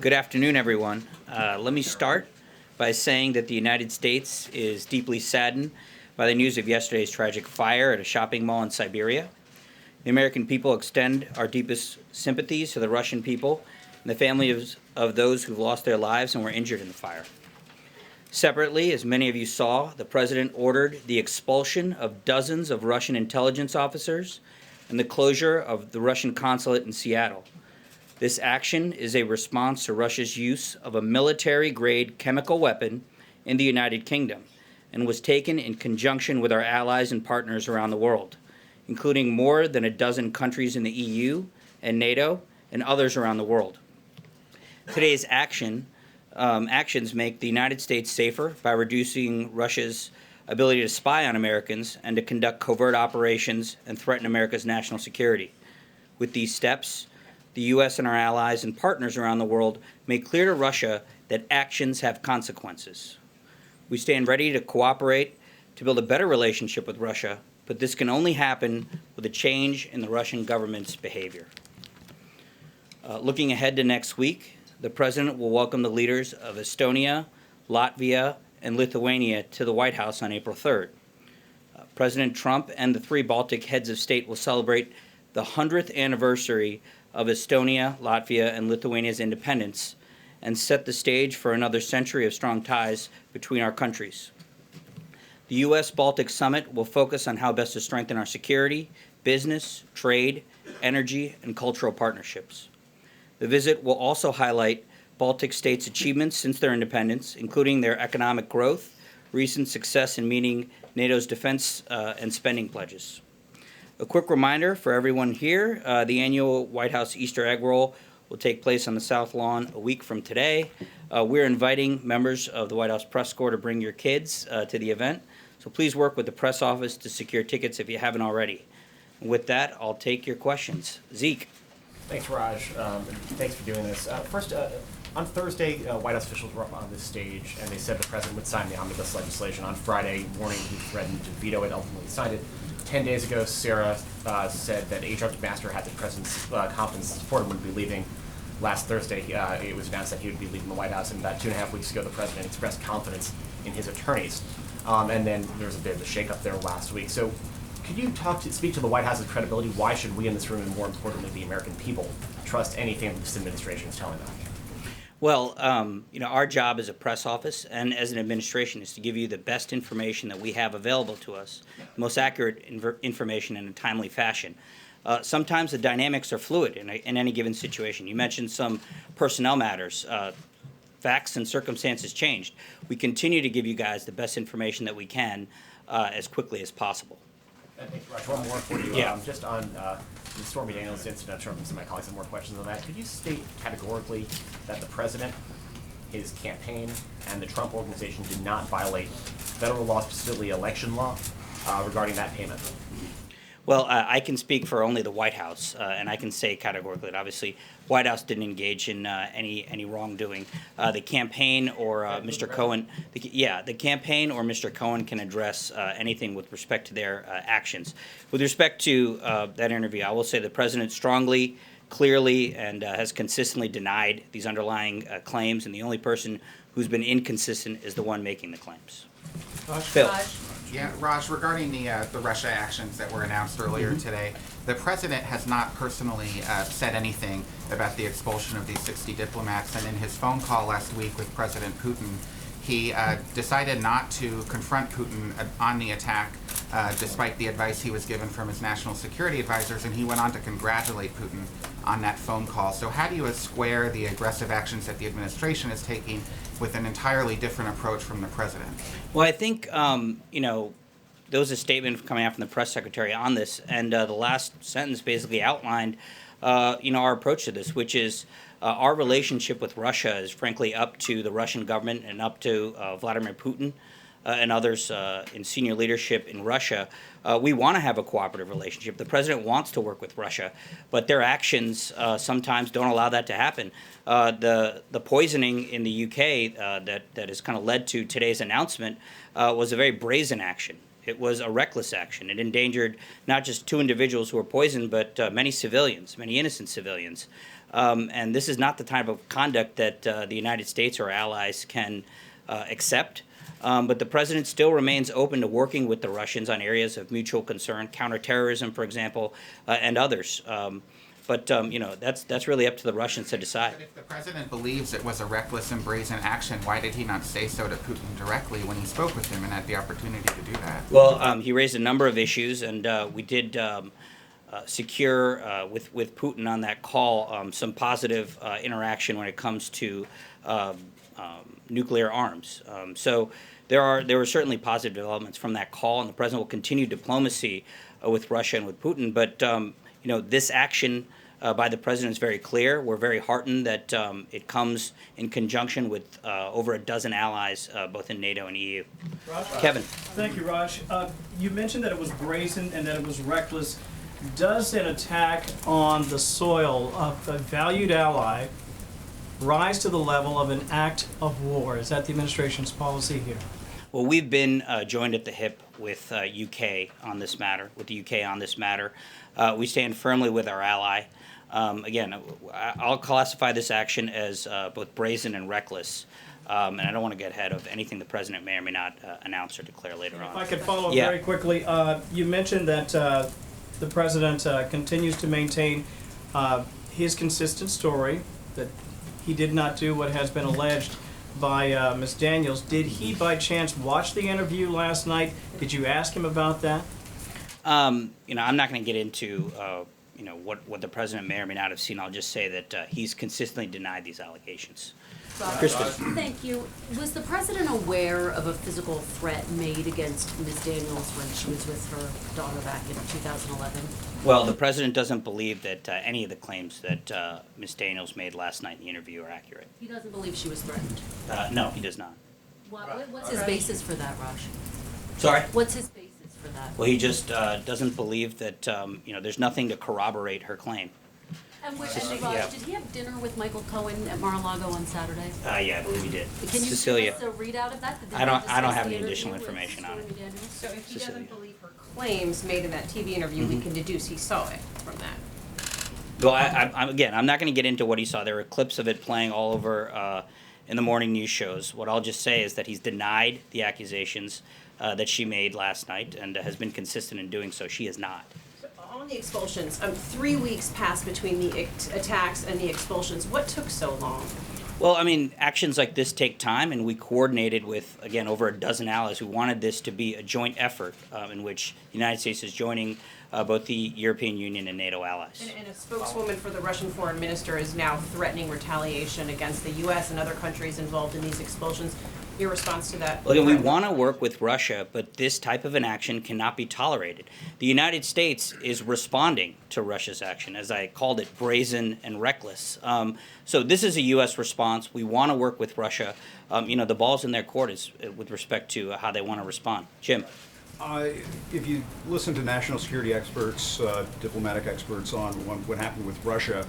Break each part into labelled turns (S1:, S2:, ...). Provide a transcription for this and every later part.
S1: Good afternoon, everyone. Let me start by saying that the United States is deeply saddened by the news of yesterday's tragic fire at a shopping mall in Siberia. The American people extend our deepest sympathies to the Russian people and the families of those who've lost their lives and were injured in the fire. Separately, as many of you saw, the President ordered the expulsion of dozens of Russian intelligence officers and the closure of the Russian consulate in Seattle. This action is a response to Russia's use of a military-grade chemical weapon in the United Kingdom and was taken in conjunction with our allies and partners around the world, including more than a dozen countries in the EU and NATO and others around the world. Today's actions make the United States safer by reducing Russia's ability to spy on Americans and to conduct covert operations and threaten America's national security. With these steps, the U.S. and our allies and partners around the world make clear to Russia that actions have consequences. We stand ready to cooperate to build a better relationship with Russia, but this can only happen with a change in the Russian government's behavior. Looking ahead to next week, the President will welcome the leaders of Estonia, Latvia, and Lithuania to the White House on April 3rd. President Trump and the three Baltic heads of state will celebrate the 100th anniversary of Estonia, Latvia, and Lithuania's independence and set the stage for another century of strong ties between our countries. The U.S.-Baltic Summit will focus on how best to strengthen our security, business, trade, energy, and cultural partnerships. The visit will also highlight Baltic states' achievements since their independence, including their economic growth, recent success in meeting NATO's defense and spending pledges. A quick reminder for everyone here, the annual White House Easter Egg Roll will take place on the South Lawn a week from today. We're inviting members of the White House Press Corps to bring your kids to the event, so please work with the press office to secure tickets if you haven't already. And with that, I'll take your questions. Zeke.
S2: Thanks, Raj, and thanks for doing this. First, on Thursday, White House officials were up on this stage, and they said the president would sign the omnibus legislation. On Friday morning, he threatened to veto it, ultimately signed it. 10 days ago, Sarah said that H.R. McMaster had the president's confidence and support and would be leaving. Last Thursday, it was announced that he would be leaving the White House, and about 2.5 weeks ago, the president expressed confidence in his attorneys. And then there was a bit of a shakeup there last week. So could you speak to the White House's credibility? Why should we in this room, and more importantly, the American people, trust anything this administration is telling them?
S1: Well, our job as a press office and as an administration is to give you the best information that we have available to us, the most accurate information in a timely fashion. Sometimes the dynamics are fluid in any given situation. You mentioned some personnel matters. Facts and circumstances changed. We continue to give you guys the best information that we can as quickly as possible.
S2: Thanks, Raj. One more for you.
S1: Yeah.
S2: Just on the Stormy Daniels incident, I'm sure some of my colleagues have more questions on that. Could you state categorically that the president, his campaign, and the Trump organization did not violate federal law, specifically election law, regarding that payment?
S1: Well, I can speak for only the White House, and I can say categorically that obviously White House didn't engage in any wrongdoing. The campaign or Mr. Cohen, the campaign or Mr. Cohen can address anything with respect to their actions. With respect to that interview, I will say the president strongly, clearly, and has consistently denied these underlying claims, and the only person who's been inconsistent is the one making the claims. Phil.
S3: Yeah, Raj, regarding the Russia actions that were announced earlier today, the president has not personally said anything about the expulsion of these 60 diplomats, and in his phone call last week with President Putin, he decided not to confront Putin on the attack, despite the advice he was given from his national security advisors, and he went on to congratulate Putin on that phone call. So how do you square the aggressive actions that the administration is taking with an entirely different approach from the president?
S1: Well, I think, there was a statement coming out from the press secretary on this, and the last sentence basically outlined, our approach to this, which is our relationship with Russia is frankly up to the Russian government and up to Vladimir Putin and others in senior leadership in Russia. We want to have a cooperative relationship. The president wants to work with Russia, but their actions sometimes don't allow that to happen. The poisoning in the UK that has kind of led to today's announcement was a very brazen action. It was a reckless action. It endangered not just two individuals who were poisoned, but many civilians, many innocent civilians. And this is not the type of conduct that the United States or allies can accept. But the president still remains open to working with the Russians on areas of mutual concern, counterterrorism, for example, and others. But that's really up to the Russians to decide.
S3: But if the president believes it was a reckless and brazen action, why did he not say so to Putin directly when he spoke with him and had the opportunity to do that?
S1: Well, he raised a number of issues, and we did secure with Putin on that call some positive interaction when it comes to nuclear arms. So there were certainly positive developments from that call, and the president will continue diplomacy with Russia and with Putin. But this action by the president is very clear. We're very heartened that it comes in conjunction with over a dozen allies, both in NATO and EU.
S4: Raj?
S1: Kevin.
S4: Thank you, Raj. You mentioned that it was brazen and that it was reckless. Does an attack on the soil of a valued ally rise to the level of an act of war? Is that the administration's policy here?
S1: Well, we've been joined at the hip with UK on this matter, with the UK on this matter. We stand firmly with our ally. Again, I'll classify this action as both brazen and reckless, and I don't want to get ahead of anything the president may or may not announce or declare later on.
S4: If I could follow up
S1: Yeah.
S4: very quickly, you mentioned that the president continues to maintain his consistent story, that he did not do what has been alleged by Ms. Daniels. Did he by chance watch the interview last night? Did you ask him about that?
S1: I'm not going to get into what the president may or may not have seen. I'll just say that he's consistently denied these allegations. Kristen.
S5: Thank you. Was the president aware of a physical threat made against Ms. Daniels when she was with her daughter back in 2011?
S1: Well, the president doesn't believe that any of the claims that Ms. Daniels made last night in the interview are accurate.
S5: He doesn't believe she was threatened.
S1: No, he does not.
S5: What's his basis for that, Raj?
S1: Sorry?
S5: What's his basis for that?
S1: Well, he just doesn't believe that, there's nothing to corroborate her claim.
S5: And Raj,
S1: Yeah.
S5: did he have dinner with Michael Cohen at Mar-a-Lago on Saturday?
S1: Yeah, I believe he did.
S5: Can you
S1: Cecilia.
S5: give us a readout of that? Did they
S1: I don't
S5: discuss
S1: have
S5: the
S1: any additional
S5: interview with
S1: information on it.
S5: Stormy Daniels?
S6: So if he
S1: Cecilia.
S6: doesn't believe her claims made in that TV interview, we can deduce he saw it from that.
S1: Well, I'm not going to get into what he saw. There were clips of it playing all over in the morning news shows. What I'll just say is that he's denied the accusations that she made last night and has been consistent in doing so. She is not.
S6: On the expulsions, 3 weeks passed between the attacks and the expulsions. What took so long?
S1: Well, actions like this take time, and we coordinated with, again, over a dozen allies who wanted this to be a joint effort in which the United States is joining both the European Union and NATO allies.
S6: And a spokeswoman for the Russian foreign minister is now threatening retaliation against the U.S. and other countries involved in these expulsions. Your response to that?
S1: Well, again, we want to work with Russia, but this type of an action cannot be tolerated. The United States is responding to Russia's action, as I called it, brazen and reckless. So this is a U.S. response. We want to work with Russia. The ball's in their court is with respect to how they want to respond. Jim.
S7: If you listen to national security experts, diplomatic experts on what happened with Russia,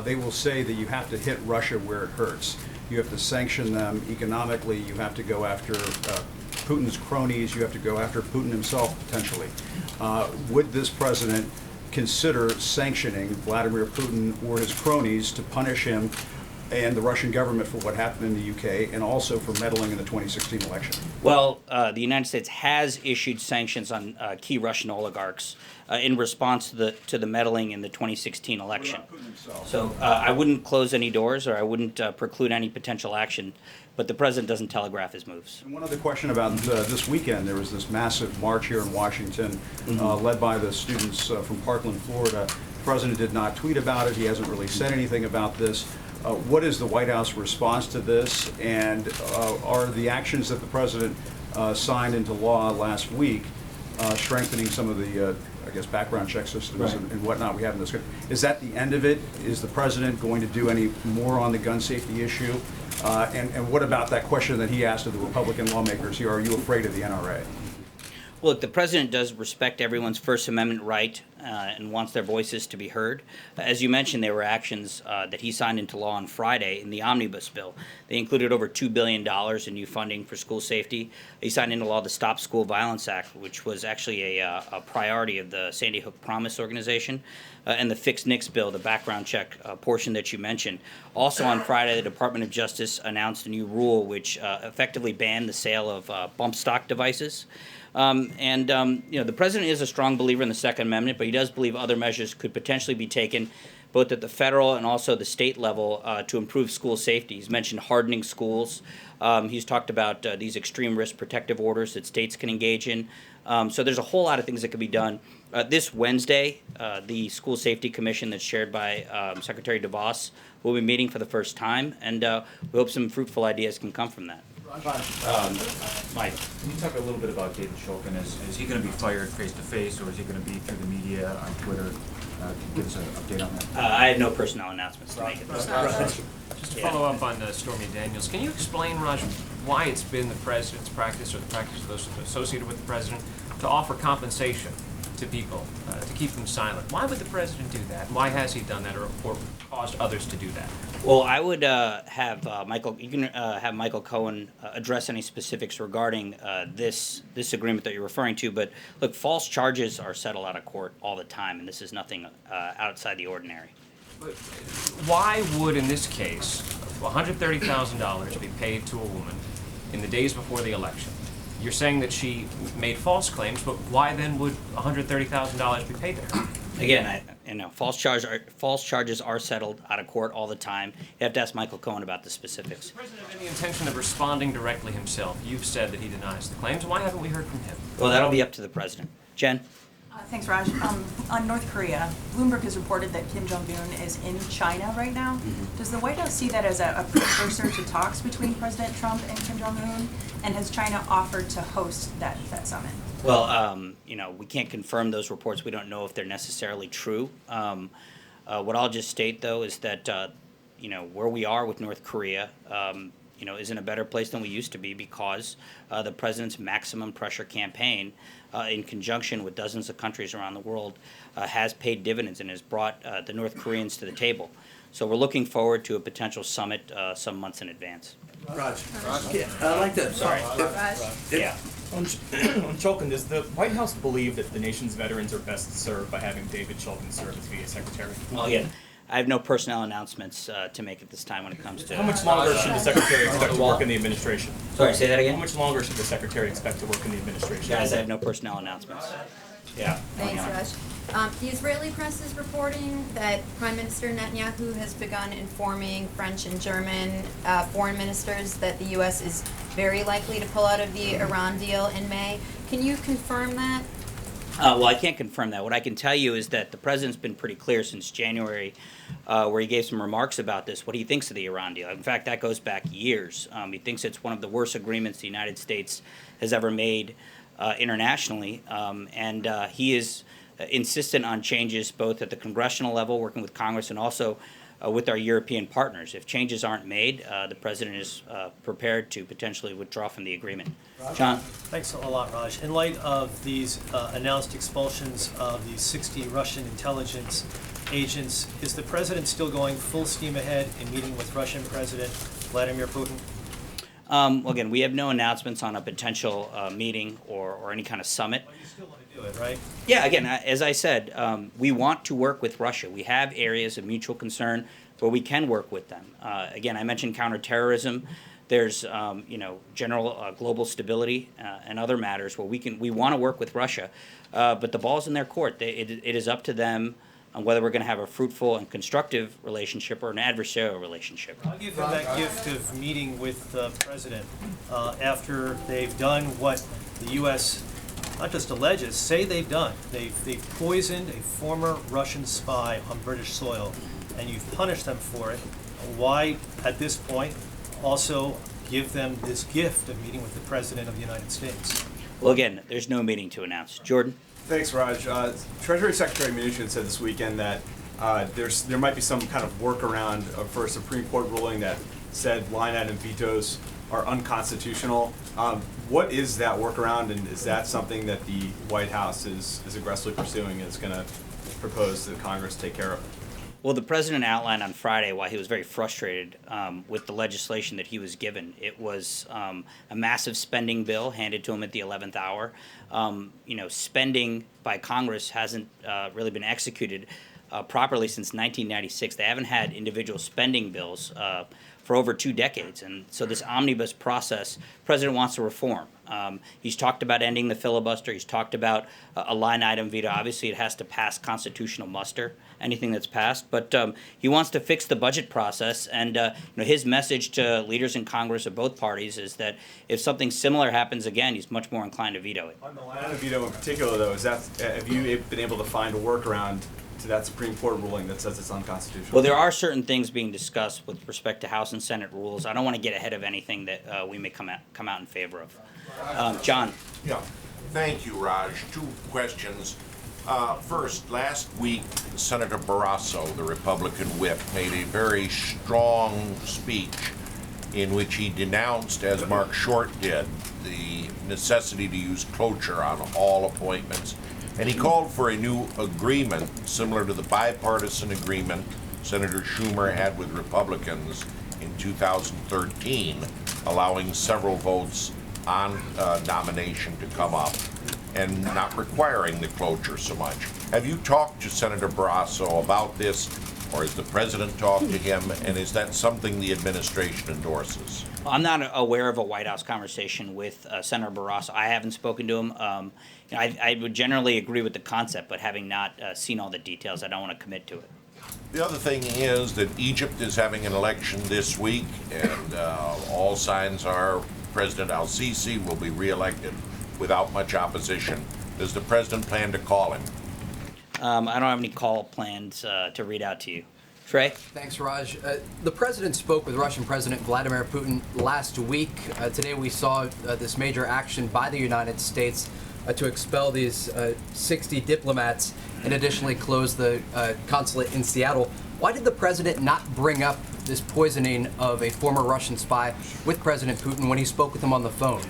S7: they will say that you have to hit Russia where it hurts. You have to sanction them economically. You have to go after Putin's cronies. You have to go after Putin himself, potentially. Would this president consider sanctioning Vladimir Putin or his cronies to punish him and the Russian government for what happened in the UK and also for meddling in the 2016 election?
S1: Well, the United States has issued sanctions on key Russian oligarchs in response to the meddling in the 2016 election.
S7: What about Putin himself?
S1: So I wouldn't close any doors, or I wouldn't preclude any potential action, but the president doesn't telegraph his moves.
S7: And one other question about this weekend. There was this massive march here in Washington, led by the students from Parkland, Florida. The president did not tweet about it. He hasn't really said anything about this. What is the White House response to this, and are the actions that the president signed into law last week, strengthening some of the, background check systems and whatnot we have in this country, is that the end of it? Is the president going to do any more on the gun safety issue? And what about that question that he asked of the Republican lawmakers here, are you afraid of the NRA?
S1: Well, look, the president does respect everyone's First Amendment right and wants their voices to be heard. As you mentioned, there were actions that he signed into law on Friday in the omnibus bill. They included over $2 billion in new funding for school safety. He signed into law the Stop School Violence Act, which was actually a priority of the Sandy Hook Promise organization, and the Fix NICS bill, the background check portion that you mentioned. Also on Friday, the Department of Justice announced a new rule which effectively banned the sale of bump stock devices. The president is a strong believer in the Second Amendment, but he does believe other measures could potentially be taken both at the federal and also the state level to improve school safety. He's mentioned hardening schools. He's talked about these extreme risk protective orders that states can engage in. So there's a whole lot of things that could be done. This Wednesday, the School Safety Commission that's chaired by Secretary DeVos will be meeting for the first time, and we hope some fruitful ideas can come from that. Mike.
S8: Can you talk a little bit about David Shulkin? Is he going to be fired face-to-face, or is he going to be through the media on Twitter? Can you give us an update on that?
S1: I have no personnel announcements to make at this time.
S2: Just to follow up on Stormy Daniels, can you explain, Raj, why it's been the president's practice or the practice of those associated with the president to offer compensation to people, to keep them silent? Why would the president do that? Why has he done that or caused others to do that?
S1: Well, I would have Michael. You can have Michael Cohen address any specifics regarding this agreement that you're referring to. But look, false charges are settled out of court all the time, and this is nothing outside the ordinary.
S2: But why would, in this case, $130,000 be paid to a woman in the days before the election? You're saying that she made false claims, but why then would $130,000 be paid to her?
S1: Again, false charges are settled out of court all the time. You have to ask Michael Cohen about the specifics.
S2: Does the president have any intention of responding directly himself? You've said that he denies the claims. Why haven't we heard from him?
S1: Well, that'll be up to the president. Jen?
S9: Thanks, Raj. On North Korea, Bloomberg has reported that Kim Jong-un is in China right now. Does the White House see that as a precursor to talks between President Trump and Kim Jong-un? And has China offered to host that summit?
S1: Well, we can't confirm those reports. We don't know if they're necessarily true. What I'll just state, though, is that, where we are with North Korea, is in a better place than we used to be because the president's maximum pressure campaign, in conjunction with dozens of countries around the world, has paid dividends and has brought the North Koreans to the table. So we're looking forward to a potential summit some months in advance.
S10: Raj. Yeah, I'd like to.
S1: Sorry. Yeah.
S10: On Shulkin, does the White House believe that the nation's veterans are best served by having David Shulkin serve as VA Secretary?
S1: Well, again, I have no personnel announcements to make at this time when it comes to.
S10: How much longer should the Secretary expect to work in the administration?
S1: Sorry, say that again?
S10: How much longer should the Secretary expect to work in the administration?
S1: Guys, I have no personnel announcements. Yeah.
S11: Thanks, Raj. The Israeli press is reporting that Prime Minister Netanyahu has begun informing French and German foreign ministers that the U.S. is very likely to pull out of the Iran deal in May. Can you confirm that?
S1: Well, I can't confirm that. What I can tell you is that the president's been pretty clear since January, where he gave some remarks about this, what he thinks of the Iran deal. In fact, that goes back years. He thinks it's one of the worst agreements the United States has ever made internationally, and he is insistent on changes both at the congressional level, working with Congress, and also with our European partners. If changes aren't made, the president is prepared to potentially withdraw from the agreement. John?
S12: Thanks a lot, Raj. In light of these announced expulsions of these 60 Russian intelligence agents, is the president still going full steam ahead in meeting with Russian President Vladimir Putin?
S1: Well, again, we have no announcements on a potential meeting or any kind of summit.
S12: Well, you still want to do it, right?
S1: Yeah, again, as I said, we want to work with Russia. We have areas of mutual concern where we can work with them. Again, I mentioned counterterrorism. There's, general global stability and other matters where we want to work with Russia, but the ball's in their court. It is up to them on whether we're going to have a fruitful and constructive relationship or an adversarial relationship.
S12: I'll give them that gift of meeting with the president after they've done what the U.S. not just alleges, say they've done. They've poisoned a former Russian spy on British soil, and you've punished them for it. Why, at this point, also give them this gift of meeting with the President of the United States?
S1: Well, again, there's no meeting to announce. Jordan?
S13: Thanks, Raj. Treasury Secretary Mnuchin said this weekend that there might be some kind of workaround for a Supreme Court ruling that said line item vetoes are unconstitutional. What is that workaround, and is that something that the White House is aggressively pursuing and is going to proposed that Congress take care of?
S1: Well, the president outlined on Friday why he was very frustrated with the legislation that he was given. It was a massive spending bill handed to him at the 11th hour. Spending by Congress hasn't really been executed properly since 1996. They haven't had individual spending bills for over 2 decades. And so this omnibus process, President wants to reform. He's talked about ending the filibuster. He's talked about a line item veto. Obviously, it has to pass constitutional muster, anything that's passed. But he wants to fix the budget process. And his message to leaders in Congress of both parties is that if something similar happens again, he's much more inclined to veto it.
S13: On the line item veto in particular, though, have you been able to find a workaround to that Supreme Court ruling that says it's unconstitutional?
S1: Well, there are certain things being discussed with respect to House and Senate rules. I don't want to get ahead of anything that we may come out in favor of. John.
S14: Yeah, thank you, Raj. 2 questions. First, last week, Senator Barrasso, the Republican whip, made a very strong speech in which he denounced, as Mark Short did, the necessity to use cloture on all appointments. And he called for a new agreement similar to the bipartisan agreement Senator Schumer had with Republicans in 2013, allowing several votes on nomination to come up and not requiring the cloture so much. Have you talked to Senator Barrasso about this, or has the president talked to him, and is that something the administration endorses?
S1: I'm not aware of a White House conversation with Senator Barrasso. I haven't spoken to him. I would generally agree with the concept, but having not seen all the details, I don't want to commit to it.
S14: The other thing is that Egypt is having an election this week, and all signs are President al-Sisi will be reelected without much opposition. Does the president plan to call him?
S1: I don't have any call plans to read out to you. Trey?
S15: Thanks, Raj. The president spoke with Russian President Vladimir Putin last week. Today we saw this major action by the United States to expel these 60 diplomats and additionally close the consulate in Seattle. Why did the president not bring up this poisoning of a former Russian spy with President Putin when he spoke with him on the phone?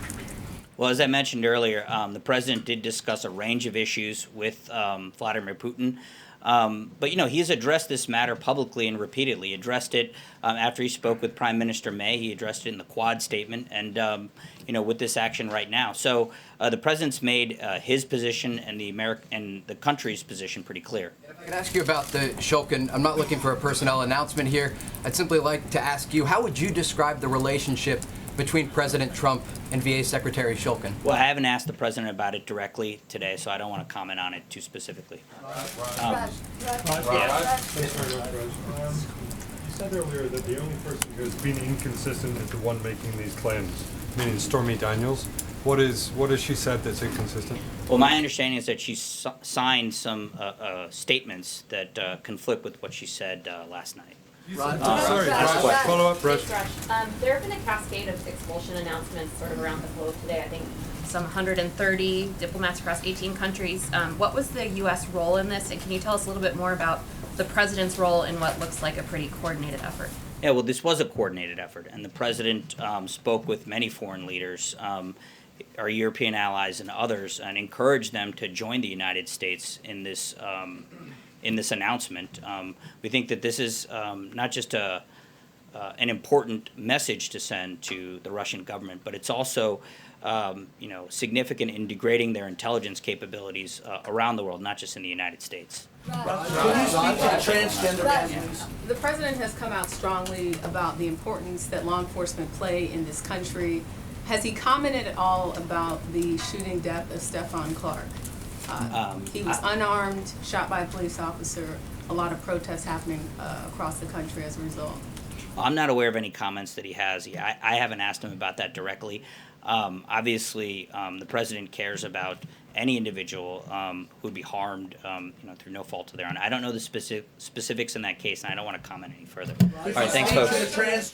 S1: Well, as I mentioned earlier, the president did discuss a range of issues with Vladimir Putin. But, he's addressed this matter publicly and repeatedly. He addressed it after he spoke with Prime Minister May. He addressed it in the Quad statement and, with this action right now. So the president's made his position and the country's position pretty clear.
S15: If I can ask you about the Shulkin, I'm not looking for a personnel announcement here. I'd simply like to ask you, how would you describe the relationship between President Trump and VA Secretary Shulkin?
S1: Well, I haven't asked the president about it directly today, so I don't want to comment on it too specifically.
S16: You said earlier that the only person who has been inconsistent is the one making these claims, meaning Stormy Daniels. What is she said that's inconsistent?
S1: Well, my understanding is that she signed some statements that conflict with what she said last night.
S16: Follow up, Raj.
S17: There have been a cascade of expulsion announcements sort of around the globe today. I think some 130 diplomats across 18 countries. What was the U.S. role in this, and can you tell us a little bit more about the president's role in what looks like a pretty coordinated effort?
S1: Yeah, well, this was a coordinated effort, and the president spoke with many foreign leaders, our European allies and others, and encouraged them to join the United States in this announcement. We think that this is not just an important message to send to the Russian government, but it's also significant in degrading their intelligence capabilities around the world, not just in the United States.
S6: The president has come out strongly about the importance that law enforcement play in this country. Has he commented at all about the shooting death of Stephon Clark? He was unarmed, shot by a police officer. A lot of protests happening across the country as a result.
S1: I'm not aware of any comments that he has. I haven't asked him about that directly. Obviously, the president cares about any individual who would be harmed, through no fault of their own. I don't know the specifics in that case, and I don't want to comment any further. All right, thanks, folks.